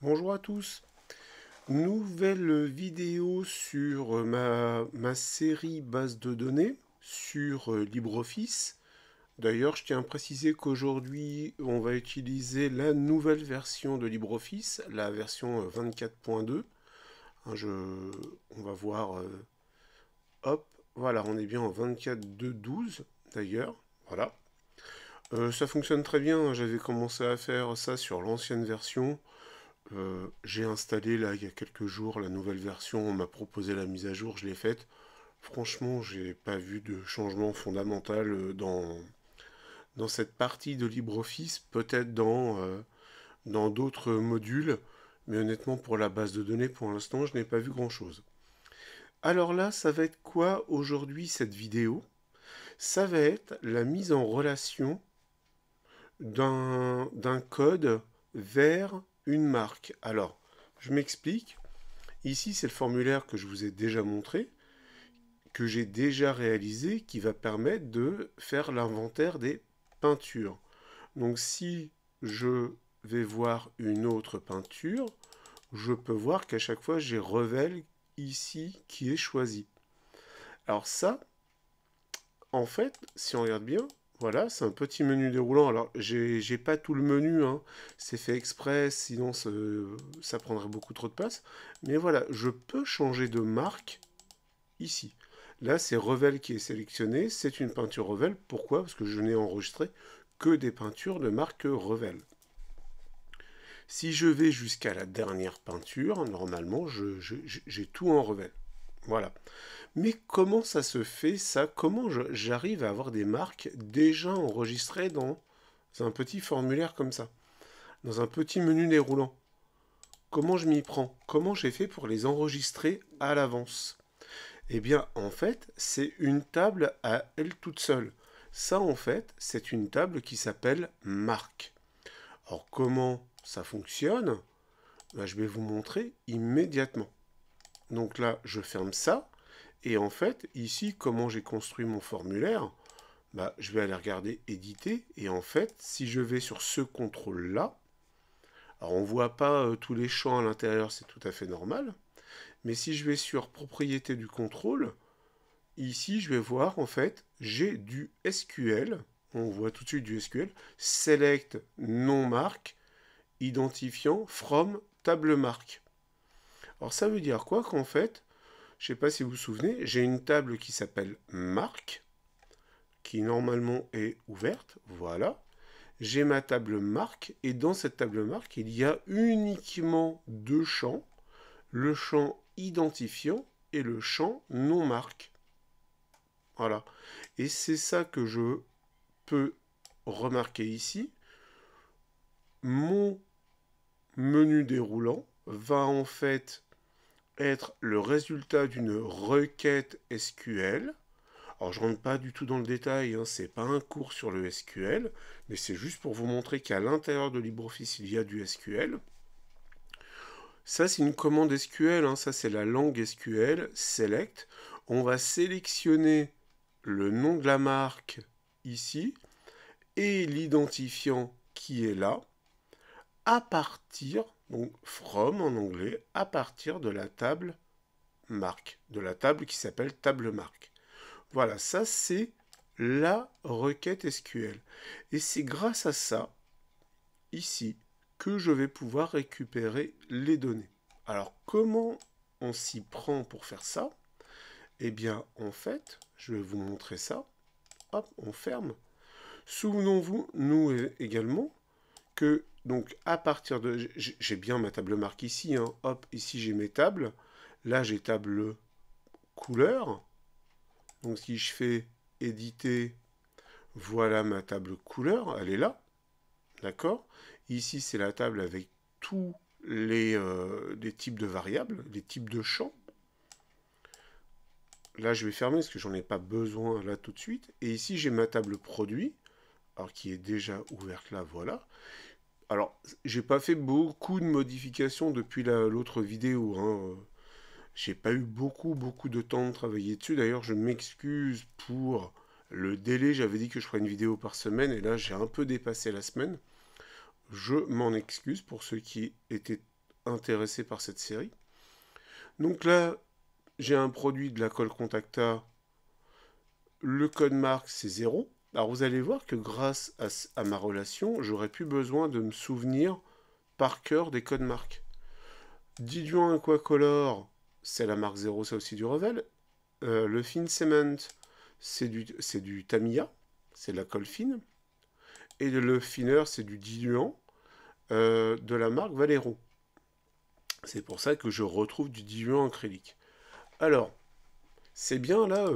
Bonjour à tous, nouvelle vidéo sur ma série base de données sur LibreOffice. D'ailleurs, je tiens à préciser qu'aujourd'hui, on va utiliser la nouvelle version de LibreOffice, la version 24.2. Hein, on va voir, hop, voilà, on est bien en 24.2.12 d'ailleurs, voilà. Ça fonctionne très bien, hein, j'avais commencé à faire ça sur l'ancienne version. J'ai installé là il y a quelques jours la nouvelle version, on m'a proposé la mise à jour, je l'ai faite. Franchement, j'ai pas vu de changement fondamental dans cette partie de LibreOffice, peut-être dans d'autres modules, mais honnêtement pour la base de données pour l'instant je n'ai pas vu grand-chose. Alors là, ça va être quoi aujourd'hui cette vidéo? Ça va être la mise en relation d'un code vers une marque. Alors, je m'explique. Ici, c'est le formulaire que je vous ai déjà montré, que j'ai déjà réalisé, qui va permettre de faire l'inventaire des peintures. Donc si je vais voir une autre peinture, je peux voir qu'à chaque fois, j'ai Revel ici qui est choisi. Alors ça, en fait, si on regarde bien, voilà, c'est un petit menu déroulant. Alors, j'ai pas tout le menu, hein. C'est fait exprès, sinon ça prendrait beaucoup trop de place. Mais voilà, je peux changer de marque ici. Là, c'est Revel qui est sélectionné. C'est une peinture Revel. Pourquoi? Parce que je n'ai enregistré que des peintures de marque Revel. Si je vais jusqu'à la dernière peinture, normalement, j'ai tout en Revel. Voilà. Mais comment ça se fait ça? Comment j'arrive à avoir des marques déjà enregistrées dans un petit formulaire comme ça? Dans un petit menu déroulant? Comment je m'y prends? Comment j'ai fait pour les enregistrer à l'avance? Eh bien, en fait, c'est une table à elle toute seule. Ça, en fait, c'est une table qui s'appelle marque. Alors, comment ça fonctionne? Ben, je vais vous montrer immédiatement. Donc là, je ferme ça. Et en fait, ici, comment j'ai construit mon formulaire? Bah, je vais aller regarder éditer. Et en fait, si je vais sur ce contrôle-là, alors on ne voit pas tous les champs à l'intérieur, c'est tout à fait normal. Mais si je vais sur propriété du contrôle, ici, je vais voir, en fait, j'ai du SQL. On voit tout de suite du SQL. Select non marque, identifiant from table marque. Alors, ça veut dire quoi? Qu'en fait, je ne sais pas si vous vous souvenez, j'ai une table qui s'appelle marque, qui normalement est ouverte. Voilà. J'ai ma table marque, et dans cette table marque, il y a uniquement deux champs. Le champ identifiant et le champ non marque. Voilà. Et c'est ça que je peux remarquer ici. Mon menu déroulant va en fait être le résultat d'une requête SQL. Alors je rentre pas du tout dans le détail, hein, c'est pas un cours sur le SQL, mais c'est juste pour vous montrer qu'à l'intérieur de LibreOffice il y a du SQL. Ça c'est une commande SQL, hein, ça c'est la langue SQL, select. On va sélectionner le nom de la marque ici et l'identifiant qui est là à partir, donc from en anglais, à partir de la table marque, de la table qui s'appelle table marque. Voilà, ça c'est la requête SQL. Et c'est grâce à ça, ici, que je vais pouvoir récupérer les données. Alors comment on s'y prend pour faire ça? Eh bien, en fait, je vais vous montrer ça. Hop, on ferme. Souvenons-vous, nous également, que donc à partir de... J'ai bien ma table marque ici. Hein, hop, ici j'ai mes tables. Là, j'ai table couleur. Donc si je fais éditer, voilà ma table couleur, elle est là. D'accord? Ici, c'est la table avec tous les types de variables, les types de champs. Là, je vais fermer parce que j'en ai pas besoin là tout de suite. Et ici, j'ai ma table produit, alors qui est déjà ouverte là, voilà. Alors, j'ai pas fait beaucoup de modifications depuis l'autre vidéo. Hein. J'ai pas eu beaucoup de temps de travailler dessus. D'ailleurs, je m'excuse pour le délai. J'avais dit que je ferais une vidéo par semaine et là, j'ai un peu dépassé la semaine. Je m'en excuse pour ceux qui étaient intéressé par cette série. Donc là, j'ai un produit de la colle Contacta. Le code marque, c'est 0. Alors vous allez voir que grâce à ma relation, j'aurais plus besoin de me souvenir par cœur des codes marques. Diluant Aquacolor, c'est la marque 0, c'est aussi du Revel. Le Fine Cement, c'est du Tamiya, c'est de la colle fine. Et le Finer, c'est du diluant de la marque Valero. C'est pour ça que je retrouve du diluant acrylique. Alors, c'est bien là,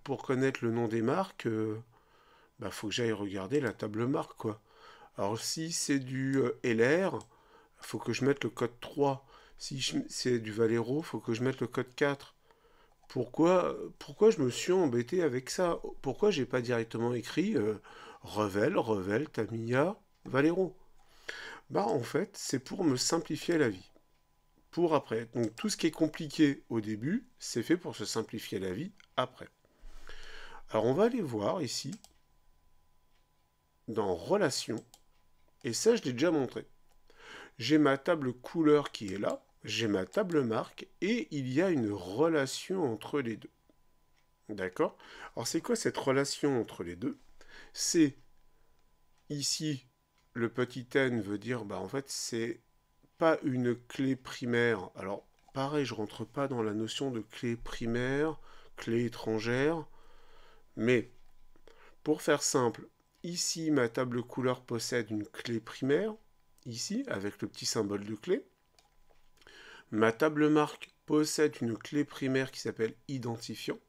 pour connaître le nom des marques, faut que j'aille regarder la table marque, quoi. Alors, si c'est du LR, faut que je mette le code 3. Si c'est du Valero, faut que je mette le code 4. Pourquoi je me suis embêté avec ça? Pourquoi j'ai pas directement écrit Revel, Tamiya, Valero? En fait, c'est pour me simplifier la vie. Pour après. Donc tout ce qui est compliqué au début, c'est fait pour se simplifier la vie après. Alors on va aller voir ici, dans Relations, et ça je l'ai déjà montré. J'ai ma table couleur qui est là, j'ai ma table marque, et il y a une relation entre les deux. D'accord? Alors c'est quoi cette relation entre les deux? C'est ici, le petit n veut dire, en fait, c'est pas une clé primaire. Alors, pareil, je rentre pas dans la notion de clé primaire, clé étrangère, mais pour faire simple, ici, ma table couleur possède une clé primaire, ici, avec le petit symbole de clé. Ma table marque possède une clé primaire qui s'appelle identifiant.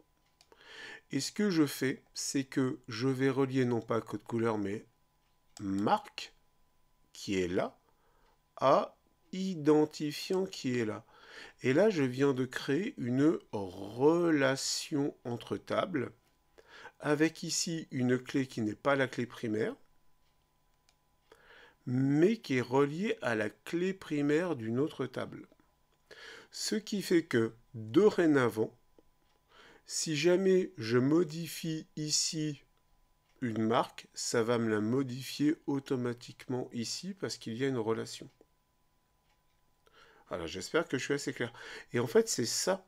Et ce que je fais, c'est que je vais relier non pas code couleur, mais marque, qui est là, à identifiant qui est là. Et là, je viens de créer une relation entre tables, avec ici une clé qui n'est pas la clé primaire, mais qui est reliée à la clé primaire d'une autre table. Ce qui fait que, dorénavant, si jamais je modifie ici une marque, ça va me la modifier automatiquement ici parce qu'il y a une relation. Alors j'espère que je suis assez clair. Et en fait c'est ça,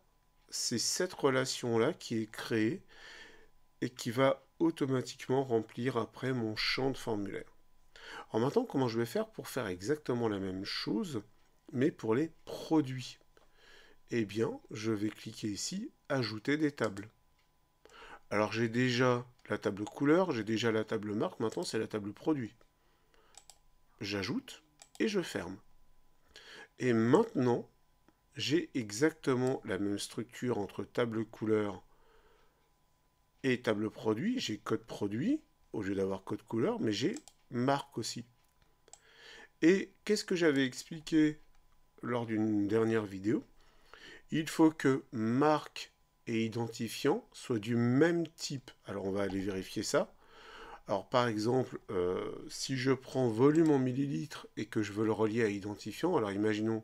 c'est cette relation-là qui est créée et qui va automatiquement remplir après mon champ de formulaire. Alors maintenant comment je vais faire pour faire exactement la même chose mais pour les produits? Eh bien je vais cliquer ici, ajouter des tables. Alors j'ai déjà la table couleur, j'ai déjà la table marque, maintenant c'est la table produit. J'ajoute et je ferme. Et maintenant, j'ai exactement la même structure entre table couleur et table produit. J'ai code produit au lieu d'avoir code couleur, mais j'ai marque aussi. Et qu'est-ce que j'avais expliqué lors d'une dernière vidéo? Il faut que marque et identifiant soient du même type. Alors on va aller vérifier ça. Alors par exemple, si je prends volume en millilitres et que je veux le relier à identifiant, alors imaginons,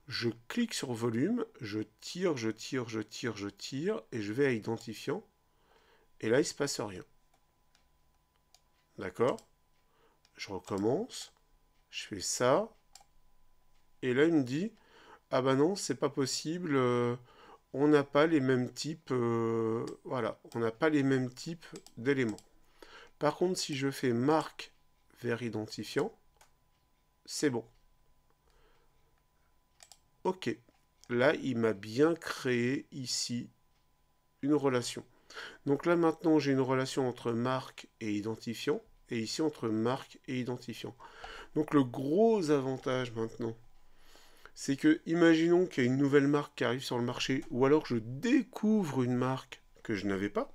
je clique sur volume, je tire, et je vais à identifiant, et là il ne se passe rien. D'accord? Je recommence, je fais ça, et là il me dit, ah bah non, c'est pas possible, on n'a pas les mêmes types, voilà, on n'a pas les mêmes types d'éléments. Par contre, si je fais marque vers identifiant, c'est bon. Ok. Là, il m'a bien créé ici une relation. Donc là, maintenant, j'ai une relation entre marque et identifiant, et ici entre marque et identifiant. Donc le gros avantage maintenant, c'est que, imaginons qu'il y a une nouvelle marque qui arrive sur le marché, ou alors je découvre une marque que je n'avais pas.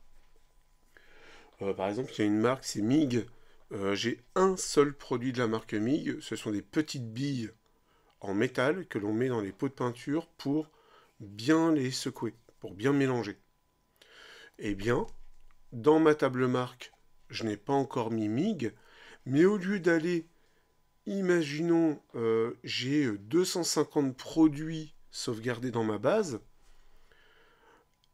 Par exemple, il y a une marque, c'est MIG. J'ai un seul produit de la marque MIG, ce sont des petites billes en métal que l'on met dans les pots de peinture pour bien les secouer, pour bien mélanger. Eh bien, dans ma table marque, je n'ai pas encore mis MIG, mais au lieu d'aller, imaginons, j'ai 250 produits sauvegardés dans ma base.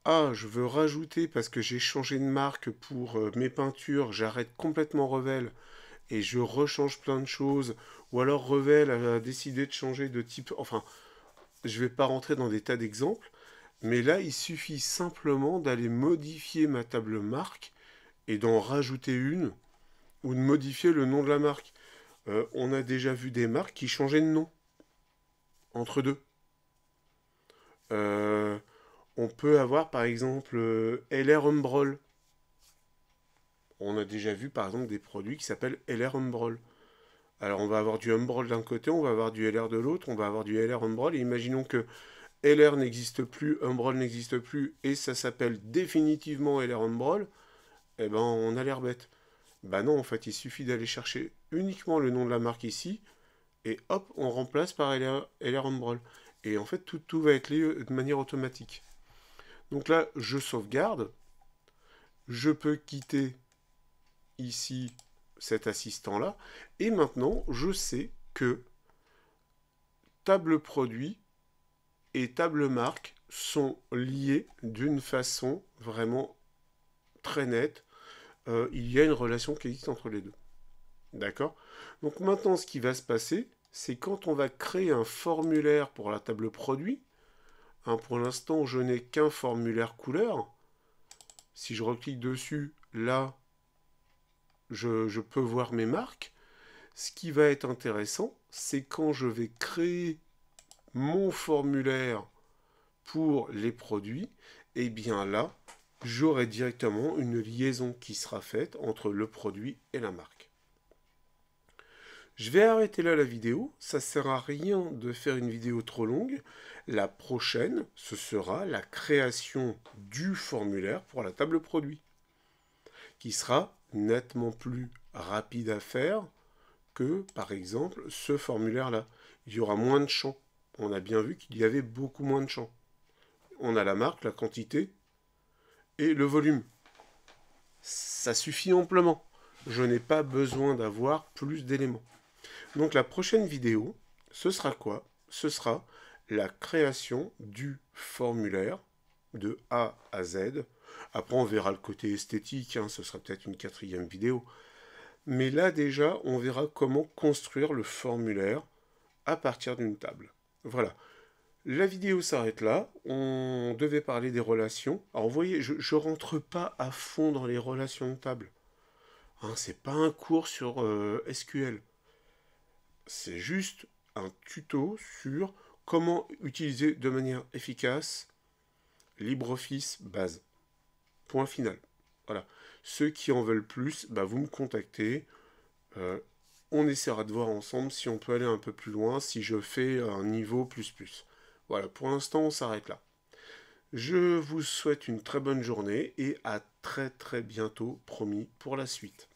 Ah, je veux rajouter parce que j'ai changé de marque pour mes peintures, j'arrête complètement Revel et je rechange plein de choses, ou alors Revel a décidé de changer de type, enfin, je ne vais pas rentrer dans des tas d'exemples, mais là, il suffit simplement d'aller modifier ma table marque et d'en rajouter une, ou de modifier le nom de la marque. On a déjà vu des marques qui changeaient de nom entre deux. On peut avoir par exemple LR Umbrol. On a déjà vu par exemple des produits qui s'appellent LR Umbrol. Alors on va avoir du Umbrol d'un côté, on va avoir du LR de l'autre, on va avoir du LR Umbrol, et imaginons que LR n'existe plus, Umbrol n'existe plus, et ça s'appelle définitivement LR Umbrol, eh ben on a l'air bête. Bah non, en fait, il suffit d'aller chercher uniquement le nom de la marque ici, et hop, on remplace par LR Umbrol. Et en fait, tout va être lié de manière automatique. Donc là, je sauvegarde, je peux quitter ici cet assistant-là, et maintenant, je sais que table produit et table marque sont liés d'une façon vraiment très nette. Il y a une relation qui existe entre les deux. D'accord? Donc maintenant, ce qui va se passer, c'est quand on va créer un formulaire pour la table produit, hein, pour l'instant, je n'ai qu'un formulaire couleur. Si je reclique dessus, là, je peux voir mes marques. Ce qui va être intéressant, c'est quand je vais créer mon formulaire pour les produits, et bien là, j'aurai directement une liaison qui sera faite entre le produit et la marque. Je vais arrêter là la vidéo, ça ne sert à rien de faire une vidéo trop longue. La prochaine, ce sera la création du formulaire pour la table produit, qui sera nettement plus rapide à faire que, par exemple, ce formulaire-là. Il y aura moins de champs. On a bien vu qu'il y avait beaucoup moins de champs. On a la marque, la quantité et le volume. Ça suffit amplement. Je n'ai pas besoin d'avoir plus d'éléments. Donc la prochaine vidéo, ce sera quoi? Ce sera la création du formulaire de A à Z. Après, on verra le côté esthétique, hein, ce sera peut-être une 4e vidéo. Mais là, déjà, on verra comment construire le formulaire à partir d'une table. Voilà. La vidéo s'arrête là. On devait parler des relations. Alors, vous voyez, je ne rentre pas à fond dans les relations de table. Hein, c'est pas un cours sur SQL. C'est juste un tuto sur comment utiliser de manière efficace LibreOffice base. Point final. Voilà. Ceux qui en veulent plus, bah, vous me contactez. On essaiera de voir ensemble si on peut aller un peu plus loin, si je fais un niveau plus. Voilà, pour l'instant, on s'arrête là. Je vous souhaite une très bonne journée et à très bientôt, promis, pour la suite.